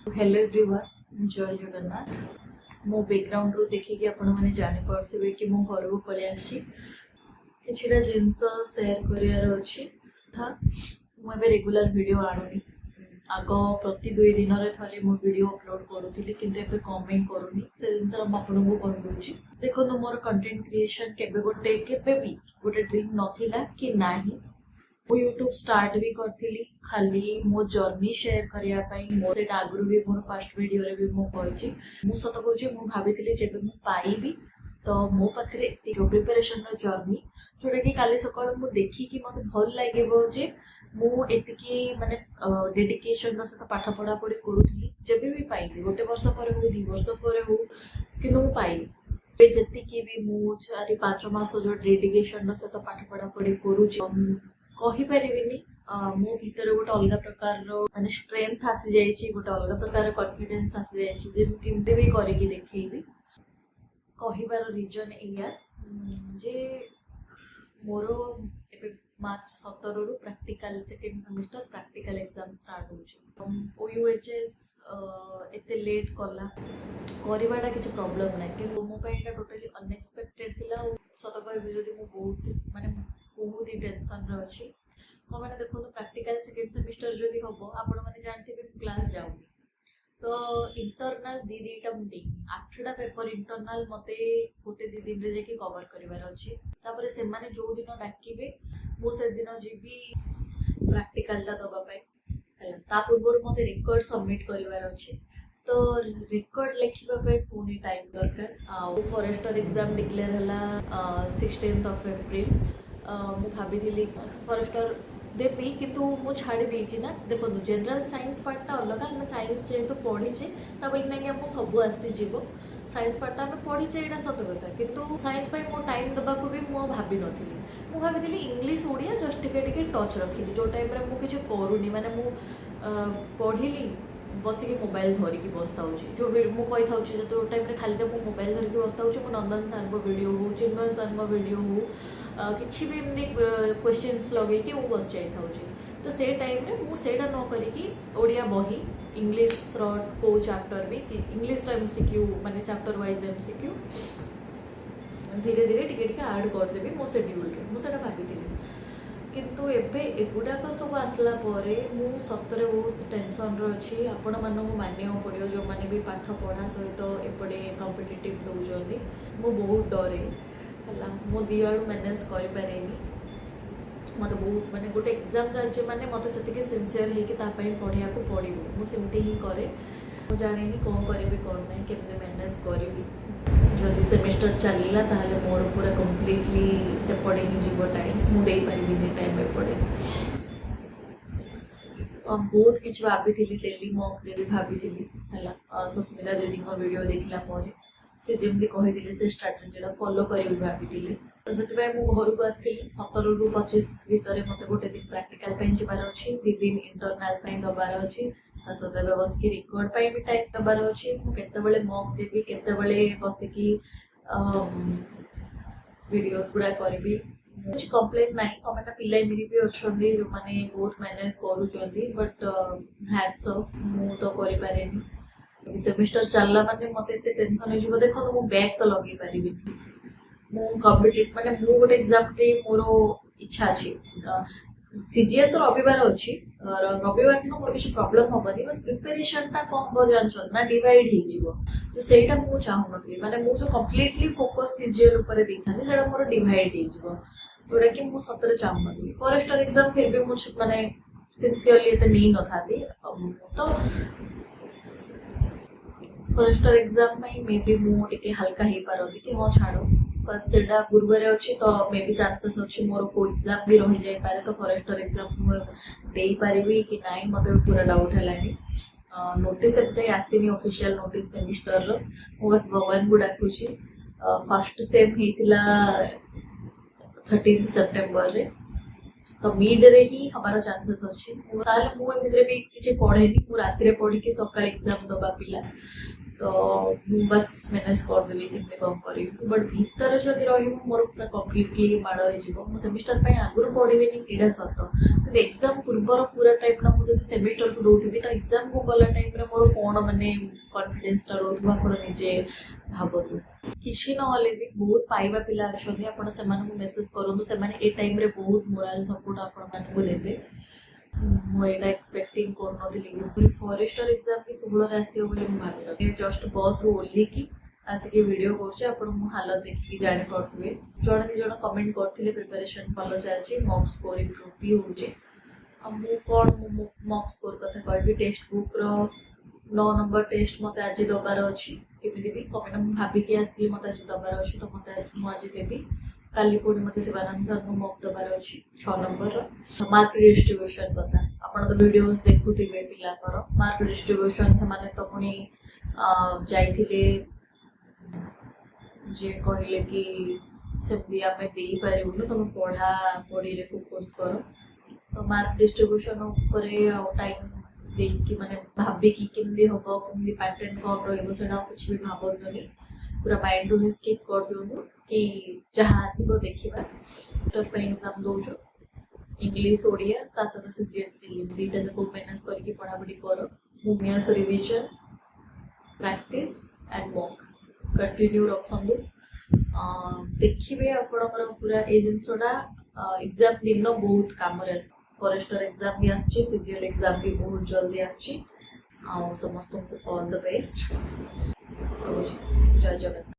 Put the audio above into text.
Hello everyone, जय जगन्नाथ। मो background रू देखिए आपण मैंने जानी पार्थिबे कि मो घर को पळि आछि किछिटा जिंस शेयर करियार अछि था। मु एबे रेगुलर वीडियो आनुनी। आग प्रति 2 दिन रे थरे मो वीडियो अपलोड करूथिली किंतु एबे कमेंट करूनी से जिंस हम आपण को कहि दोछि। देखो मोर कंटेंट क्रिएशन केबे भी गोटे ड्रीम नथिला कि नाही। मु यूट्यूब स्टार्ट भी करथिली खाली मो जर्नी शेयर करिया पई। मो सेटा आगुरु भी मोर फर्स्ट वीडियो रे भी मु कहिछि। मु सत कहूछि मु भाबिथिली जेबे मु पाइबी तो मो पाखरे एति प्रिपरेशन रो जर्नी जोटा कि काली सकाळ मु देखि कि मते भल लागिबो जे मु एतिकी माने डेडिकेशन रो सत पाठ पढा पढी करूथिली। जेबे भी पाइबी गोटे वर्ष पर हो 2 वर्ष पर हो किनु मु पाइबी जेतिकी भी मु 4-5 मास जो डेडिकेशन रो सत पाठ पढा पढी करूछि कही परिबिनी। मो भीतर गोटे अलग प्रकार माने स्ट्रेंथ आसी जाइछि, गोटे अलग प्रकार कॉन्फिडेंस आसी जाइछि जे मु केमते भी करिकि देखैबी। कहिबार रीजन एया जे मोरो एबे मार्च 17 रु practical second semester practical exam start होछि। ओयूएचएस एते लेट कला करिबाटा किछ प्रॉब्लम नै कि मो पय एटा टोटली अनएक्सपेक्टेड थिला। सत कहबी जदि मो बहुत ही टेंशन रे अछि। मैंने देखो प्रैक्टिकल सेकंड सेमेस्टर जदि हम आपण मैंने जानते क्लास जाऊनी तो इंटरनल दीटा मुझे 8टा पेपर इंटरनल मते गोटे 2 दिन रे जाके कवर करिवार अछि। तापर से माने जो दिन डाकिबे मो से दिन जीबी प्रैक्टिकल टा दबा पाए हला। ता पूर्व मते रिकॉर्ड सबमिट करिवार अछि तो रिकॉर्ड लिखिबा पे पूरी टाइम दरकार। आ फॉरेस्टर एग्जाम डिक्लेयर हला 16 एप्रिल। मु भाभी फॉरेस्टर देवी किंतु मु छाड़ी देछि ना। देखो जनरल साइंस पार्टा अलग आम साइंस जेहेतु पढ़ीचे ना मु सब आसी जीवो साइंस पार्टा आम पढ़ीचे एटा सत कथा किंतु साइंस पाई मो टाइम दबाकू भी मु भाभी नथिली। मु भाभी इंग्लिश ओडिया जस्ट टिके टच रखिली जो टाइम रे मु किछ करूनी माने मु पढ़िली बसिकी मोबाइल धरिकी बसता हूँ जो मु कही था जो टाइम रे खाली मु मोबाइल धरिकी बसता हूँ। मु नंदन सर वीडियो हो चिन्मय सर वीडियो हो किसी भी एमती क्वेश्चंस लगे कि बस जाता तो से टाइम रे मु सेटा न करिकी ओडिया बही इंग्लिश रो को चैप्टर भी इंग्लिश रो एमसीक्यू माने चैप्टर वाइज एमसीक्यू धीरे धीरे टिके टिके ऐड कर देबी मो शेड्यूल रे। मु सेटा भाबिथिली किंतु एबे एगुडाक सब आसला परे मु सतरे बहुत टेंशन रो अछि। आपण मानक मानियो पड़ियो जो माने भी पाठ पढ़ा सहित एपटे कॉम्पिटिटिव दउजोनी मु बहुत डरे हला। मो दियाडू मैनेज करि पारेनी मत बहुत माने गोटे एग्जाम चलचे माने मत सेतिके सिंसियर हे कि ता पई पढ़िया को पड़िबो मु सेमती ही करे। मु जानिनी कोन करबी कोन नै केमते मैनेज करबी। जदि सेमेस्टर चलला ताहले मोर पूरा कंप्लीटली से पड़े ही जीवो टाइम मु देई परिबिनी टाइम पे पड़े। बहुत किछ भाबिथिली डेली मॉक देबी भाबिथिली हला। सुस्मिता दीदी को वीडियो देखला परे से जेमती कहिथिले से स्ट्रेटजीटा फॉलो करिबी भाबिथिली तो सेतिबे मु घर को आसिली। 17 रु 25 भितर मते गोटे दिन प्रैक्टिकल पे जिबार अछि, 2 दिन इंटरनल पे दबार अछि। सदैव बसिकी रिकॉर्ड पे भी टाइम दबार अछि। मु केते बेले मॉक देबी केते बेले बसिकी वीडियोस गुडा करबी। कुछ कंप्लेंट नाही कमेटा पिला एमिली भी अछंदी जो माने बहुत मैनेज करूचंदी बट हैट्स ऑफ मु तो करि पारेनी। सेमेस्टर चलला माने मते एते टेंशन हो देखो मु बैक तो लगे पारिबी मु कॉम्पिटिटिव माने मु गोटे एग्जाम टे मोरो इच्छा अछि। सीजीएल तो रविवार अछि रविवार दिन मोर किछ प्रॉब्लम होबनी बस प्रिपरेशन ता कम हो जानछन ना डिवाइड हे जीवो तो सेटा मु चाहू नथि माने मु जो कंप्लीटली फोकस सीजीएल ऊपर देथानी सेटा मोर डिवाइड हे जीवो जोटा कि मु सतरे चाहू नथि। फॉरेस्टर एग्जाम फिर भी मु माने सिंसियरली त नहीं नथाती तो फॉरेस्टर एग्जाम में मे बी मु टिके हल्का हे पारबी कि हां छाड़ो बस सेटा पूर्वरे अछि तो मे बी चांसेस अछि मोर को एग्जाम भी रहि जाय पारे तो फॉरेस्टर एग्जाम मु देई पारिबी कि नाही मते पूरा डाउट हेलानी। नोटिस एते आसीनी ऑफिशियल नोटिस सेमिस्टर रो मु बस भगवान को डाकुची। फर्स्ट सेम हेतिला 13 सितंबर रे तो मिड रे ही हमारा चांसेस अछि। ताले मु एमिरे भी किछ पढेनी मु राति रे पढी कि सकाळ एग्जाम दबा पिला तो ମୁଁ ବାସ୍ ମ୍ୟାନେଜ୍ କରିଦେବି କେମିତି କ'ଣ କରିବି ବଟ୍ ଭିତରେ ଯଦି ରହିବ ମୋର ପୁରା କମ୍ପ୍ଲିଟଲି ମାଡ଼ ହେଇଯିବ ମୁଁ ସେମିଷ୍ଟାର ପାଇଁ ଆଗରୁ ପଢ଼ିବିନି ଏଇଟା ସତ କିନ୍ତୁ ଏକ୍ଜାମ୍ ପୂର୍ବର ପୁରା ଟାଇମ୍ଟା ମୁଁ ଯଦି ସେମିଷ୍ଟାରକୁ ଦେଉଥିବି ତ ଏକ୍ଜାମ୍କୁ ଗଲା ଟାଇମ୍ରେ ମୋର କ'ଣ ମାନେ କନଫିଡେନ୍ସଟା ରହୁଥିବ ଆପଣ ନିଜେ ଭାବନ୍ତୁ କିଛି ନହେଲେ ବି ବହୁତ ପାଇବା ପିଲା ଅଛନ୍ତି ଆପଣ ସେମାନଙ୍କୁ ମେସେଜ୍ କରନ୍ତୁ ସେମାନେ ଏ ଟାଇମ୍ରେ ବହୁତ ମୋରାଲ୍ ସପୋର୍ଟ ଆପଣମାନଙ୍କୁ ଦେବେ ମୁଁ ଏଇଟା ଏକ୍ସପେକ୍ଟିଂ କରୁନଥିଲି କି ଫରେଷ୍ଟର ଏକ୍ଜାମ୍ ବି ଷୋହଳରେ ଆସିବ ବୋଲି ମୁଁ ଭାବିନଥିଲି ଜଷ୍ଟ ବସ୍ରୁ ଓହ୍ଲିକି ଆସିକି ଭିଡ଼ିଓ କରୁଛି ଆପଣ ମୋ ହାଲତ ଦେଖିକି ଜାଣିପାରୁଥିବେ ଜଣେ ଦୁଇ ଜଣ କମେଣ୍ଟ କରିଥିଲେ ପ୍ରିପାରେସନ୍ ଭଲ ଚାଲିଛି ମକ୍ ସ୍କୋର ଇମ୍ପ୍ରୁଭ୍ ବି ହେଉଛି ଆଉ ମୁଁ କ'ଣ ମୁଁ ମକ୍ ସ୍କୋର କଥା କହିବି ଟେକ୍ସଟ ବୁକ୍ର 9 ନମ୍ବର ଟେଷ୍ଟ ମୋତେ ଆଜି ଦେବାର ଅଛି କେମିତି ବି କମେଣ୍ଟ ମୁଁ ଭାବିକି ଆସିଥିଲି ମୋତେ ଆଜି ଦେବାର ଅଛି ତ ମୁଁ ଆଜି ଦେବି କାଲି ପୁଣି ମୋତେ ଶିବାନନ୍ଦ ସାର୍ଙ୍କୁ ମକ୍ ଦେବାର ଅଛି 6 ନମ୍ବରର ମାର୍କ ଡିଷ୍ଟ୍ରିବ୍ୟୁସନ୍ କଥା ଆପଣ ତ ଭିଡ଼ିଓଜ୍ ଦେଖୁଥିବେ ପିଲାଙ୍କର ମାର୍କ ଡିଷ୍ଟ୍ରିବ୍ୟୁସନ୍ ସେମାନେ ତ ପୁଣି ଯାଇଥିଲେ ଯିଏ କହିଲେ କି ସେମିତି ଆମେ ଦେଇପାରିବୁନି ତୁମେ ପଢ଼ାପଢ଼ିରେ ଫୋକସ୍ କର ତ ମାର୍କ ଡିଷ୍ଟ୍ରିବ୍ୟୁସନ୍ ଉପରେ ଆଉ ଟାଇମ୍ ଦେଇକି ମାନେ ଭାବିକି କେମିତି ହେବ କେମିତି ପ୍ୟାଟର୍ନ କ'ଣ ରହିବ ସେଇଟା ଆଉ କିଛି ବି ଭାବନ୍ତୁନି ପୁରା ମାଇଣ୍ଡରୁ ହିଁ ସ୍କିପ୍ କରିଦିଅନ୍ତୁ କି ଯାହା ଆସିବ ଦେଖିବା ପାଇଁ ଏକ୍ଜାମ୍ ଦେଉଛୁ ଇଂଲିଶ ଓଡ଼ିଆ ତା ସହିତ ସିଜିଏଲ୍ ପ୍ରିଲିମ୍ ଦୁଇଟା ଯାକ ମ୍ୟାନେଜ୍ କରିକି ପଢ଼ାପଢ଼ି କର movements revision practice and mock continue ରଖନ୍ତୁ ଦେଖିବେ ଆପଣଙ୍କର ପୁରା ଏଇ ଜିନିଷଟା ଏକ୍ଜାମ୍ ଦିନ ବହୁତ କାମରେ ଆସେ ଫରେଷ୍ଟର ଏକ୍ଜାମ୍ ବି ଆସୁଛି ସିଜିଏଲ୍ ଏକ୍ଜାମ୍ ବି ବହୁତ ଜଲ୍ଦି ଆସୁଛି ଆଉ ସମସ୍ତଙ୍କୁ ଅଲ୍ ଦ ବେଷ୍ଟ ରହୁଛି ଜୟ ଜଗନ୍ନାଥ।